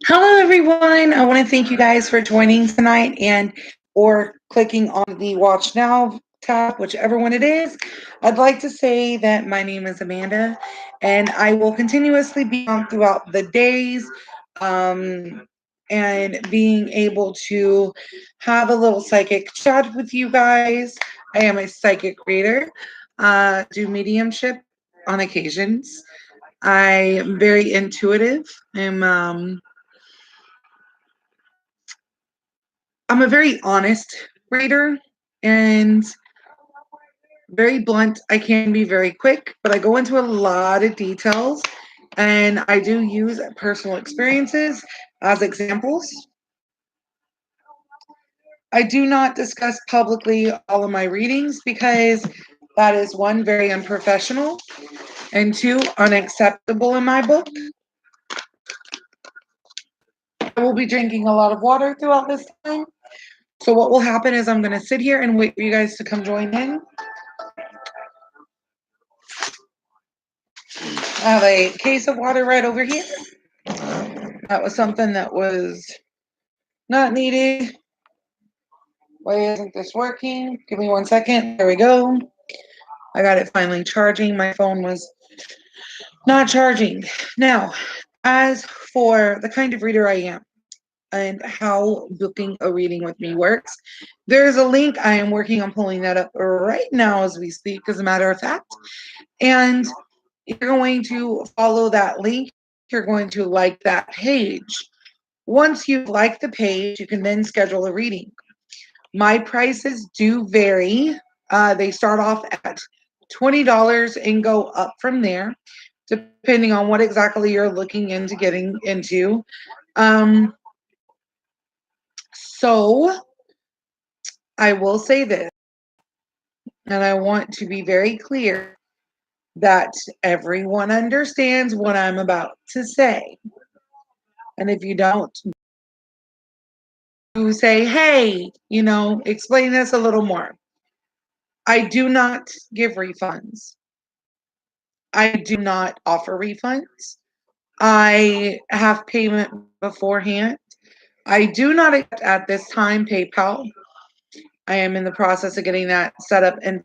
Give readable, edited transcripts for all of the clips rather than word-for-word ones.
Hello, everyone. I want to thank you guys for joining tonight and or clicking on the Watch Now tab, whichever one it is. I'd like to say that my name is Amanda, and I will continuously be on throughout the days, um, and being able to have a little psychic chat with you guys. I am a psychic reader, do mediumship on occasions. I am very intuitive. I'm a very honest reader and very blunt. I can be very quick, but I go into a lot of details and I do use personal experiences as examples. I do not discuss publicly all of my readings because that is one, very unprofessional, and two, unacceptable in my book. I will be drinking a lot of water throughout this time. So, what will happen is I'm going to sit here and wait for you guys to come join in. I have a case of water right over here. That was something that was not needed. Why isn't this working? Give me 1 second. There we go. I got it finally charging. My phone was not charging. Now, as for the kind of reader I am and how booking a reading with me works, there's a link. I am working on pulling that up right now as we speak, as a matter of fact. And you're going to follow that link. You're going to like that page. Once you like the page, you can then schedule a reading. My prices do vary. They start off at $20 and go up from there, depending on what exactly you're looking into getting into. Um, so I will say this, and I want to be very clear that everyone understands what I'm about to say. And if you don't, you say, hey, explain this a little more. I do not give refunds. I do not offer refunds. I have payment beforehand. I do not accept at this time PayPal. I am in the process of getting that set up and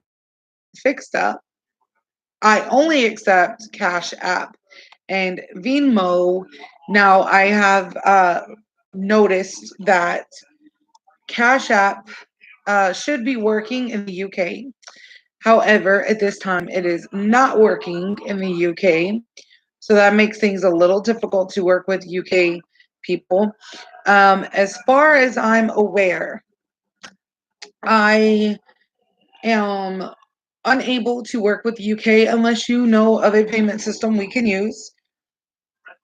fixed up. I only accept Cash App and Venmo. Now I have noticed that Cash App should be working in the UK. However, at this time, it is not working in the UK. So that makes things a little difficult to work with UK people. As far as I'm aware, I am unable to work with the UK unless you know of a payment system we can use.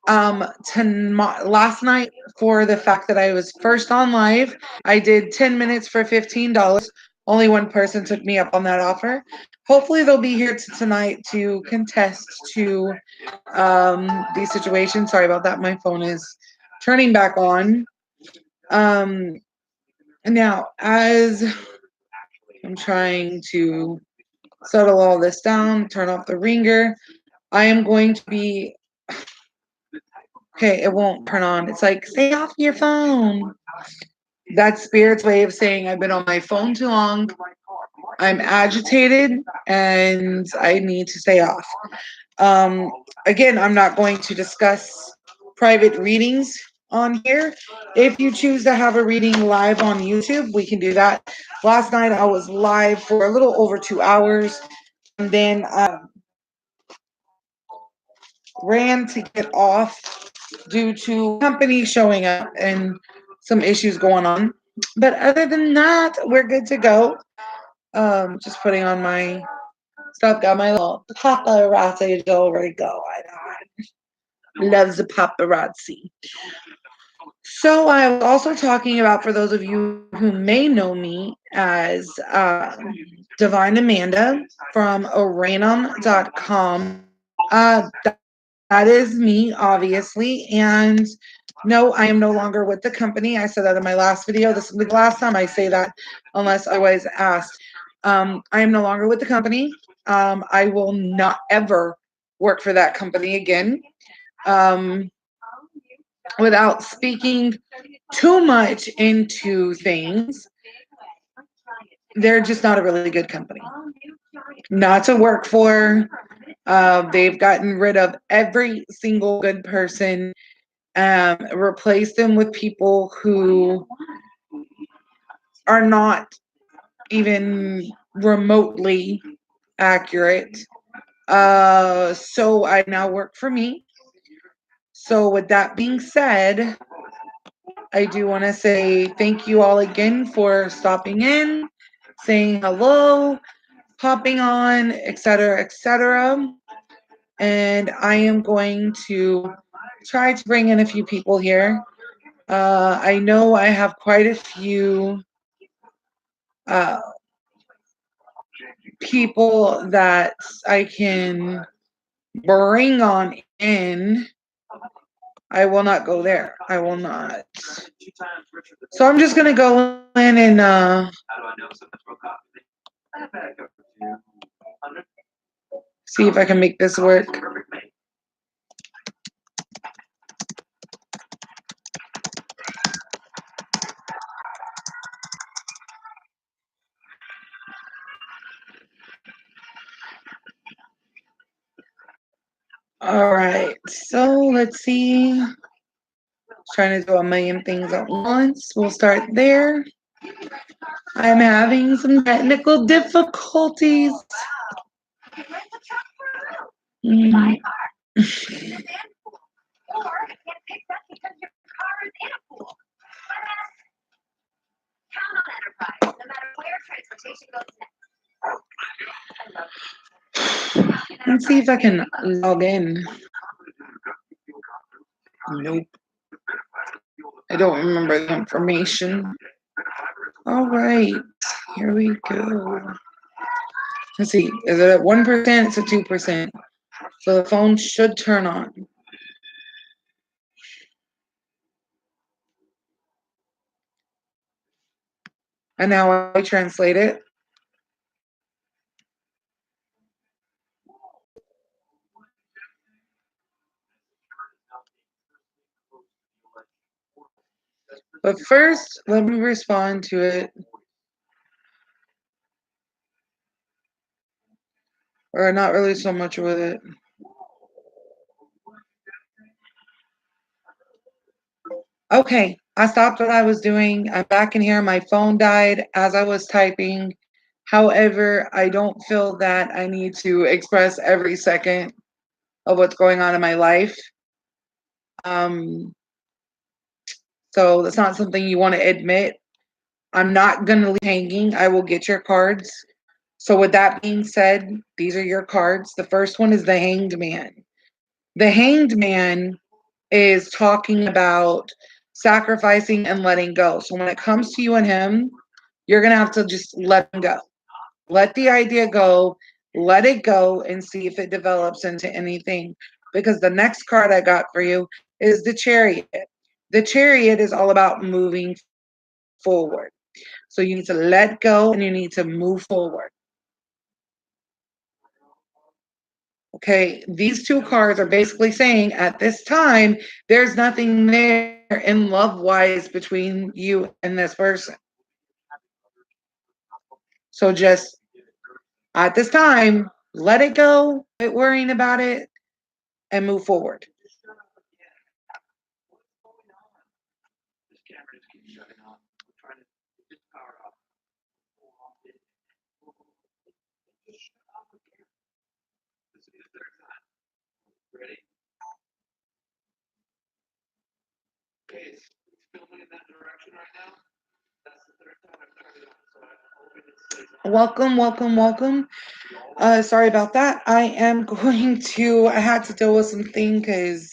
Last night, for the fact that I was first on live, I did 10 minutes for $15. Only one person took me up on that offer. Hopefully, they'll be here tonight to contest to the situation. Sorry about that. My phone is turning back on. Um, Now, as I'm trying to settle all this down, turn off the ringer, I am going to be. Okay, it won't turn on. It's like, stay off your phone. That's Spirit's way of saying I've been on my phone too long. I'm agitated and I need to stay off. Um, Again, I'm not going to discuss private readings on here. If you choose to have a reading live on YouTube, we can do that. Last night I was live for a little over 2 hours and then ran to get off due to company showing up and some issues going on. But other than that, we're good to go. Just putting on my stuff, got my little paparazzi jewelry going on. Loves the paparazzi. So I was also talking about, for those of you who may know me as Divine Amanda from Oranum.com. That is me, obviously. And no, I am no longer with the company. I said that in my last video. This is the last time I say that, unless otherwise asked. I am no longer with the company. I will not ever work for that company again. Without speaking too much into things, they're just not a really good company. Not to work for. They've gotten rid of every single good person, replaced them with people who are not even remotely accurate. So I now work for me. So with that being said, I do want to say thank you all again for stopping in, saying hello, hopping on, etc., etc. And I am going to try to bring in a few people here. I know I have quite a few uh, people that I can bring on in. I will not go there. I will not. So I'm just gonna go in and see if I can make this work. All right, so let's see. Trying to do a million things at once. We'll start there. I'm having some technical difficulties. Mm. Let's see if I can log in. Nope. I don't remember the information. All right, here we go. Let's see, is it at 1%? It's at 2%. So the phone should turn on. And now I translate it. But first, let me respond to it. Or not really so much with it. Okay, I stopped what I was doing. I'm back in here. My phone died as I was typing. However, I don't feel that I need to express every second of what's going on in my life. So that's not something you want to admit. I'm not going to leave hanging. I will get your cards. So with that being said, these are your cards. The first one is the Hanged Man. The Hanged Man is talking about sacrificing and letting go. So when it comes to you and him, you're going to have to just let him go. Let the idea go, let it go, and see if it develops into anything. Because the next card I got for you is the Chariot. The Chariot is all about moving forward. So you need to let go and you need to move forward. Okay, these two cards are basically saying at this time, there's nothing there in love wise between you and this person. So just at this time, let it go, quit worrying about it, and move forward. Welcome, welcome, welcome. Sorry about that. I am going to, I had to deal with something because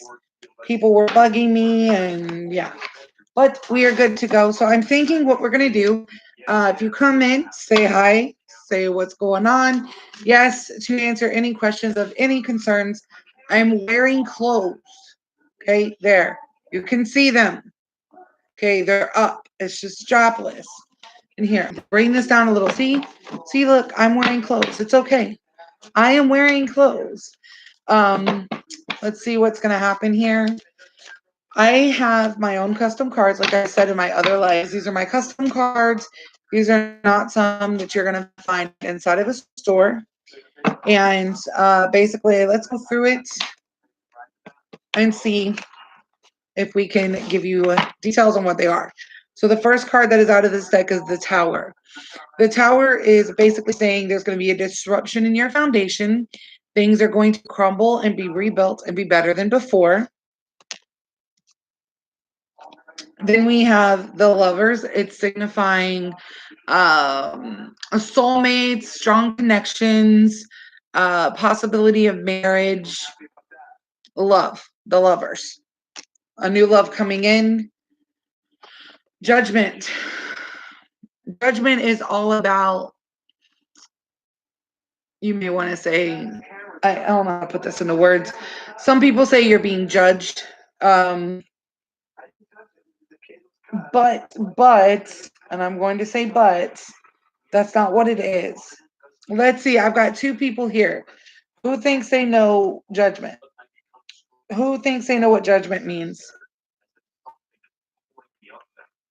people were bugging me and yeah. But we are good to go. So I'm thinking what we're going to do. If you come in, say hi, say what's going on. Yes, to answer any questions of any concerns. I'm wearing clothes. Okay, there. You can see them. Okay, they're up. It's just strapless. And here, bring this down a little. See, look, I'm wearing clothes. It's okay. I am wearing clothes. Let's see what's going to happen here. I have my own custom cards, like I said in my other lives. These are my custom cards. These are not some that you're going to find inside of a store. And basically, let's go through it and see if we can give you details on what they are. So the first card that is out of this deck is the Tower. The Tower is basically saying there's going to be a disruption in your foundation. Things are going to crumble and be rebuilt and be better than before. Then we have the Lovers. It's signifying a soulmate, strong connections, possibility of marriage, love, the Lovers. A new love coming in. Judgment. Judgment is all about, you may want to say, I don't know how to put this into words. Some people say you're being judged. But, and I'm going to say but, that's not what it is. Let's see, I've got two people here. Who thinks they know judgment? Who thinks they know what judgment means?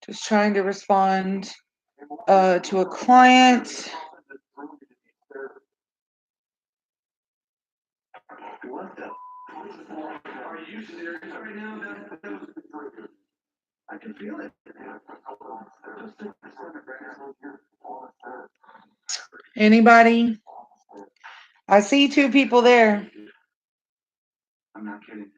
Just trying to respond to a client. I can feel it. Anybody? I see two people there. I'm not kidding.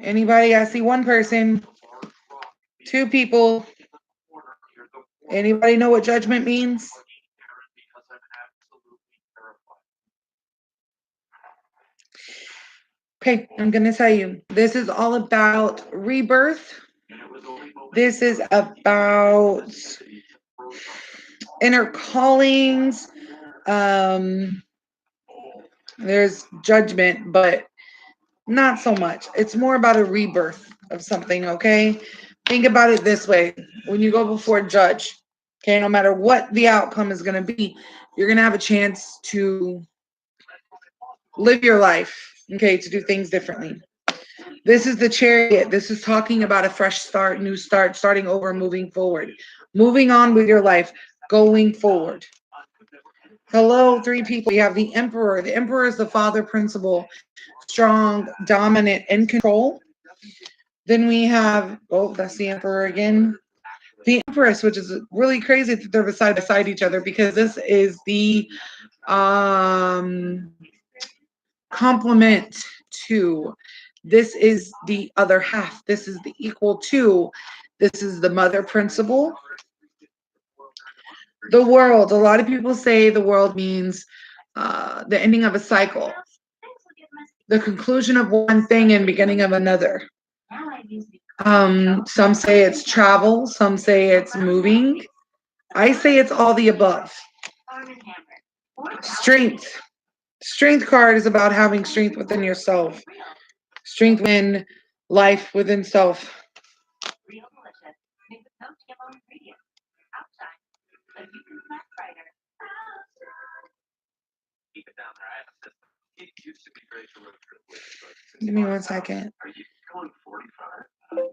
Anybody? I see one person. Two people. Anybody know what judgment means? Okay, I'm going to tell you. This is all about rebirth. This is about inner callings. There's judgment, but not so much. It's more about a rebirth of something, okay? Think about it this way. When you go before a judge, okay, no matter what the outcome is going to be, you're going to have a chance to live your life, okay, to do things differently. This is the Chariot. This is talking about a fresh start, new start, starting over, moving forward, moving on with your life, going forward. Hello, three people. You have the Emperor. The Emperor is the father principle, strong, dominant, in control. Then we have, oh, that's the Emperor again. The Empress, which is really crazy that they're beside each other, because this is the complement to. This is the other half. This is the equal to. This is the mother principle. The world. A lot of people say the world means the ending of a cycle, the conclusion of one thing and beginning of another. Some say it's travel. Some say it's moving. I say it's all the above. Strength. Strength card is about having strength within yourself. Strength in life within self. Give me 1 second.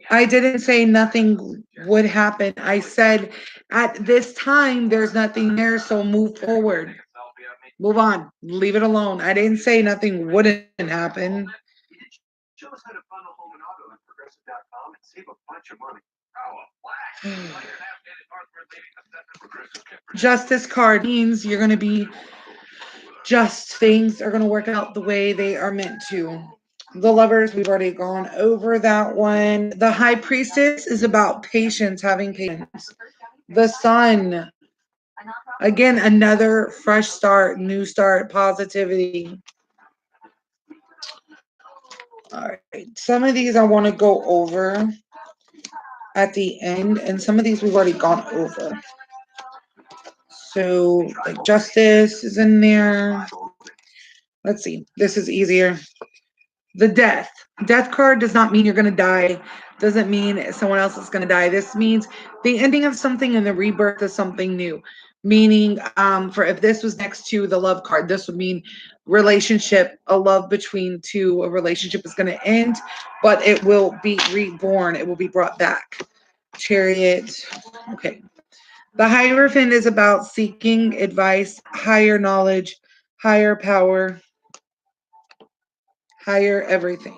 I didn't say nothing would happen. I said at this time there's nothing there, so move forward. Move on. Leave it alone. I didn't say nothing wouldn't happen. Show us how to bundle home and auto at progressive.com and save a bunch of money. Justice card means you're going to be just, things are going to work out the way they are meant to. The Lovers, we've already gone over that one. The High Priestess is about patience, having patience. The Sun, again, another fresh start, new start, positivity. All right, some of these I want to go over at the end, and some of these we've already gone over. So, like Justice is in there. Let's see. This is easier. The death. Death card does not mean you're going to die. Doesn't mean someone else is going to die. This means the ending of something and the rebirth of something new. Meaning, for if this was next to the love card, this would mean relationship, a love between two, a relationship is going to end, but it will be reborn. It will be brought back. Chariot. Okay. The Hierophant is about seeking advice, higher knowledge, higher power, higher everything.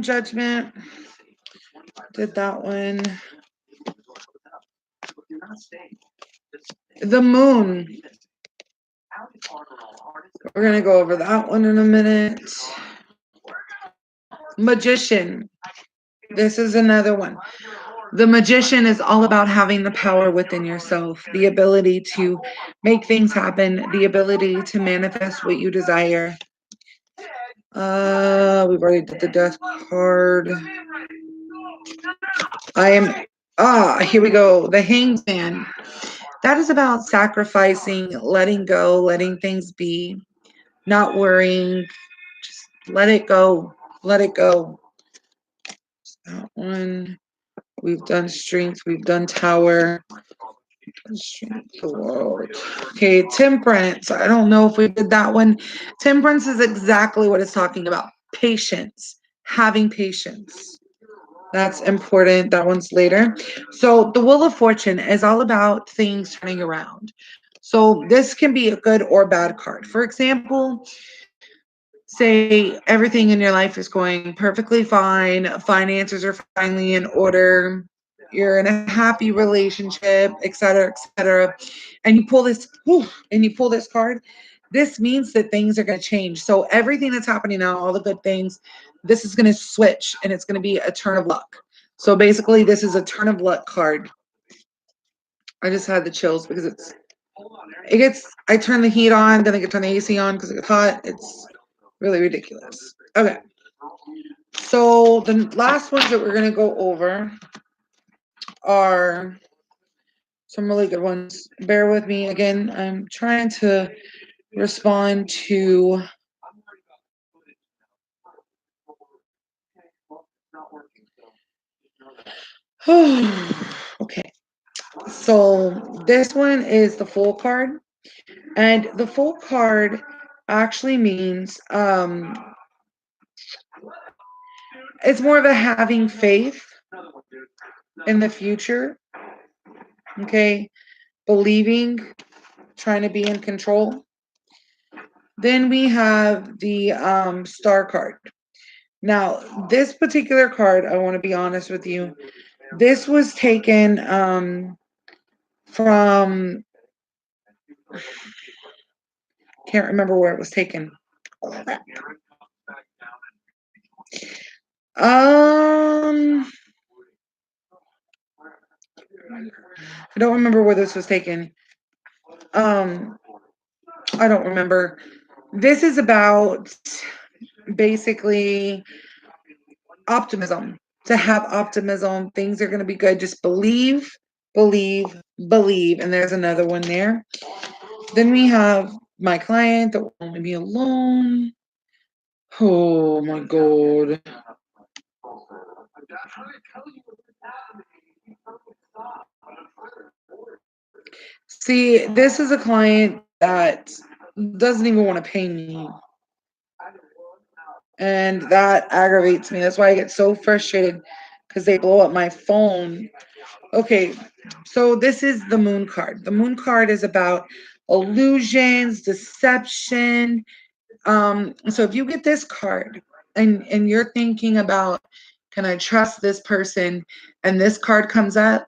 Judgment. Did that one. The moon. We're gonna go over that one in a minute. Magician. This is another one. The magician is all about having the power within yourself, the ability to make things happen, the ability to manifest what you desire. We've already did the death card. Here we go. The Hanged Man. That is about sacrificing, letting go, letting things be, not worrying. Just let it go. Let it go. That one. We've done strength. We've done tower. Strength, the world. Okay, temperance. I don't know if we did that one. Temperance is exactly what it's talking about. Patience. Having patience. That's important. That one's later. So the Wheel of Fortune is all about things turning around. So this can be a good or bad card. For example, say everything in your life is going perfectly fine, finances are finally in order, you're in a happy relationship, etc., and you pull this card. This means that things are going to change. So everything that's happening now, all the good things, this is going to switch, and it's going to be a turn of luck. So basically, this is a turn of luck card. I just had the chills because I turn the heat on, then I can turn the AC on because it gets hot. It's really ridiculous. Okay. So the last ones that we're going to go over are some really good ones. Bear with me again. I'm trying to respond to. Okay. So this one is the Fool card. And the Fool card actually means it's more of a having faith in the future. Okay. Believing, trying to be in control. Then we have the Star card. Now, this particular card, I want to be honest with you, this was taken from, can't remember where it was taken. Crap. I don't remember where this was taken. I don't remember. This is about basically optimism. To have optimism, things are going to be good. Just believe, believe, believe. And there's another one there. Then we have my client that will only be alone. Oh my God. See, this is a client that doesn't even want to pay me. And that aggravates me. That's why I get so frustrated because they blow up my phone. Okay, so this is the Moon card. The Moon card is about illusions, deception. So if you get this card and you're thinking about, can I trust this person? And this card comes up,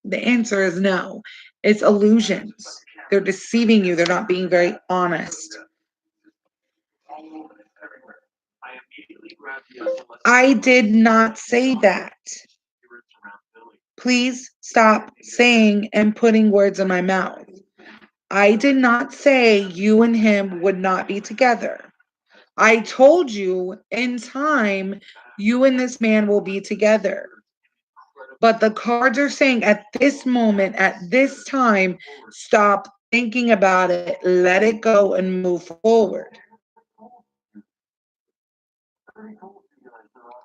the answer is no. It's illusions. They're deceiving you. They're not being very honest. I did not say that. Please stop saying and putting words in my mouth. I did not say you and him would not be together. I told you in time, you and this man will be together. But the cards are saying at this moment, at this time, stop thinking about it, let it go, and move forward.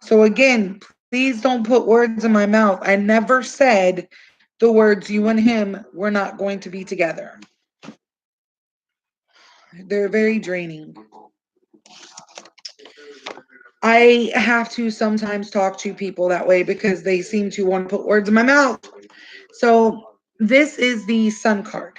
So, again, please don't put words in my mouth. I never said the words you and him were not going to be together. They're very draining. I have to sometimes talk to people that way because they seem to want to put words in my mouth. So, this is the Sun card.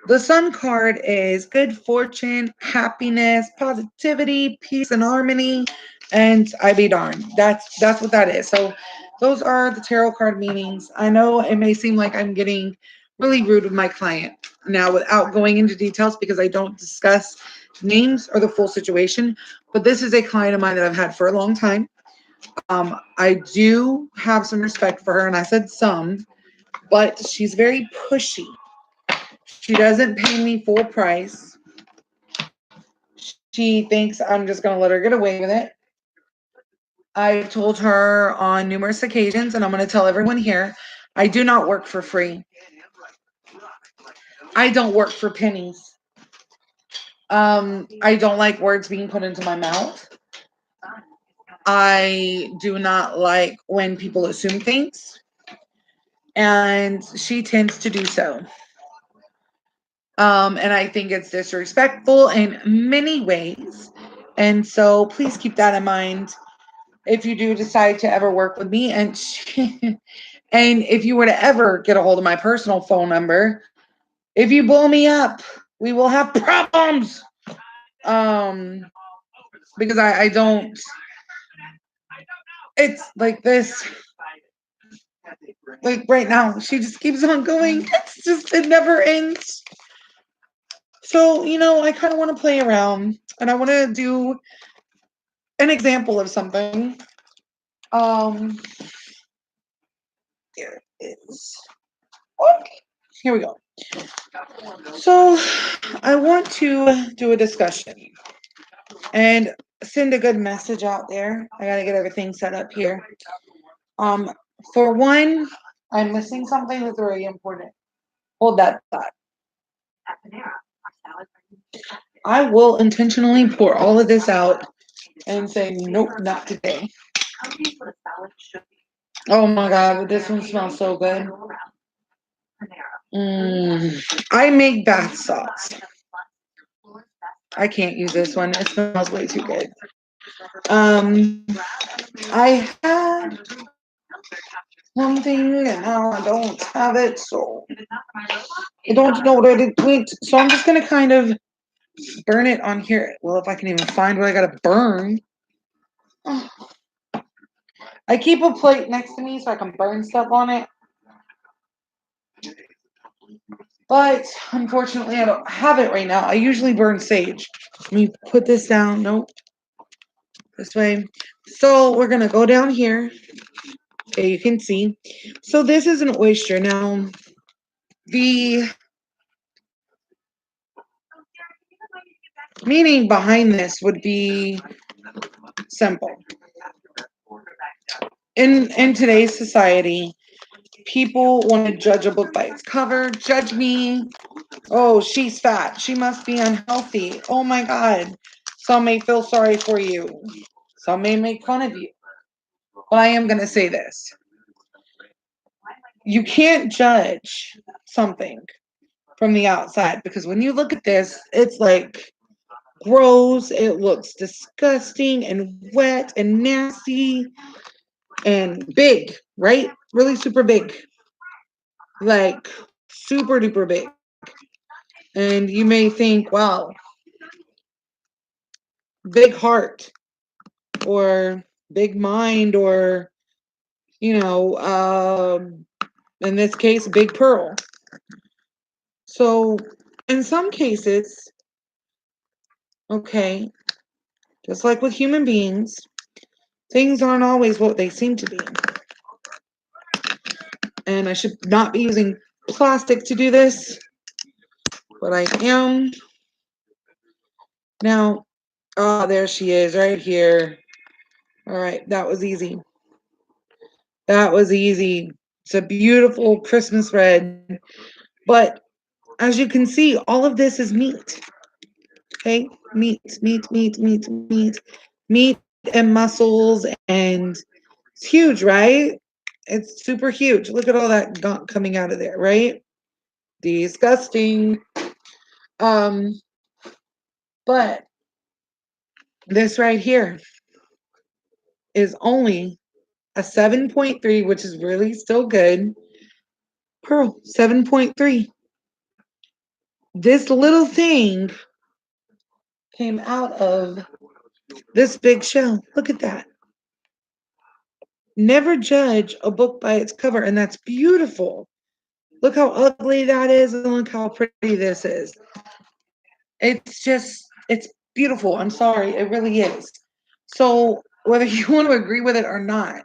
The Sun card is good fortune, happiness, positivity, peace and harmony, and I be darned. That's what that is. So those are the tarot card meanings. I know it may seem like I'm getting really rude with my client now without going into details because I don't discuss names or the full situation, but this is a client of mine that I've had for a long time. I do have some respect for her, and I said some, but she's very pushy. She doesn't pay me full price. She thinks I'm just going to let her get away with it. I've told her on numerous occasions, and I'm going to tell everyone here, I do not work for free. I don't work for pennies. I don't like words being put into my mouth. I do not like when people assume things, and she tends to do so. And I think it's disrespectful in many ways. And so please keep that in mind if you do decide to ever work with me. And and if you were to ever get a hold of my personal phone number, if you blow me up, we will have problems. Um, because I don't. It's like this. Like right now, she just keeps on going. It's just it never ends. So I kind of want to play around, and I want to do an example of something. Um, here it is. Okay, here we go. So, I want to do a discussion and send a good message out there. I gotta get everything set up here. Um, for one, I'm missing something that's very important. Hold that thought. I will intentionally pour all of this out and say, nope, not today. Oh my God, this one smells so good. I make bath salts. I can't use this one. It smells way too good. I had one thing and now I don't have it, so I don't know where it went. So I'm just gonna kind of burn it on here. Well, if I can even find what I gotta burn. I keep a plate next to me so I can burn stuff on it. But unfortunately, I don't have it right now. I usually burn sage. Let me put this down. Nope. This way. So we're going to go down here. Okay, you can see. So this is an oyster. Now, the meaning behind this would be simple. In today's society, people want to judge a book by its cover. Judge me. Oh, she's fat. She must be unhealthy. Oh my God. Some may feel sorry for you. Some may make fun of you. But I am going to say this. You can't judge something from the outside because when you look at this, it's like gross. It looks disgusting and wet and nasty and big, right? Really super big. Like super duper big. And you may think, wow, big heart or big mind or, in this case, big pearl. So in some cases, okay, just like with human beings, things aren't always what they seem to be. And I should not be using plastic to do this. but I am. Now, oh, there she is right here. All right, that was easy. That was easy. It's a beautiful Christmas red. But as you can see, all of this is meat. Okay, meat, meat, meat, meat, meat, meat and muscles, and it's huge, right? It's super huge. Look at all that gunk coming out of there, right? Disgusting. Um, but this right here is only a 7.3, which is really still good. Pearl, 7.3. This little thing came out of this big shell. Look at that. Never judge a book by its cover, and that's beautiful. Look how ugly that is, and look how pretty this is. It's beautiful. I'm sorry, it really is. So, whether you want to agree with it or not,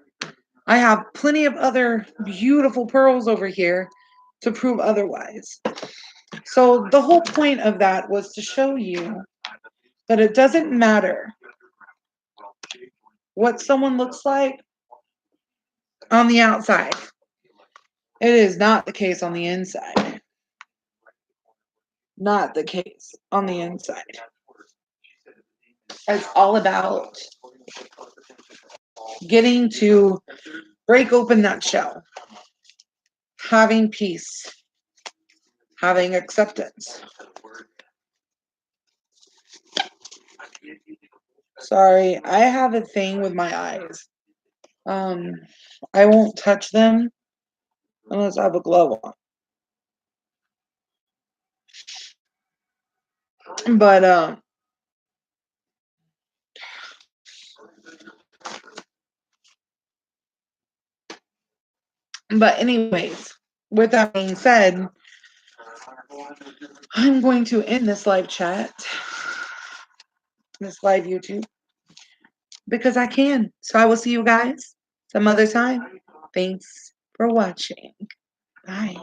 I have plenty of other beautiful pearls over here to prove otherwise. So, the whole point of that was to show you that it doesn't matter what someone looks like on the outside. It is not the case on the inside. Not the case on the inside. It's all about getting to break open that shell, having peace, having acceptance. Sorry, I have a thing with my eyes. Um, I won't touch them unless I have a glove on. But anyways, with that being said, I'm going to end this live chat, this live YouTube, because I can. So I will see you guys some other time. Thanks for watching. Bye.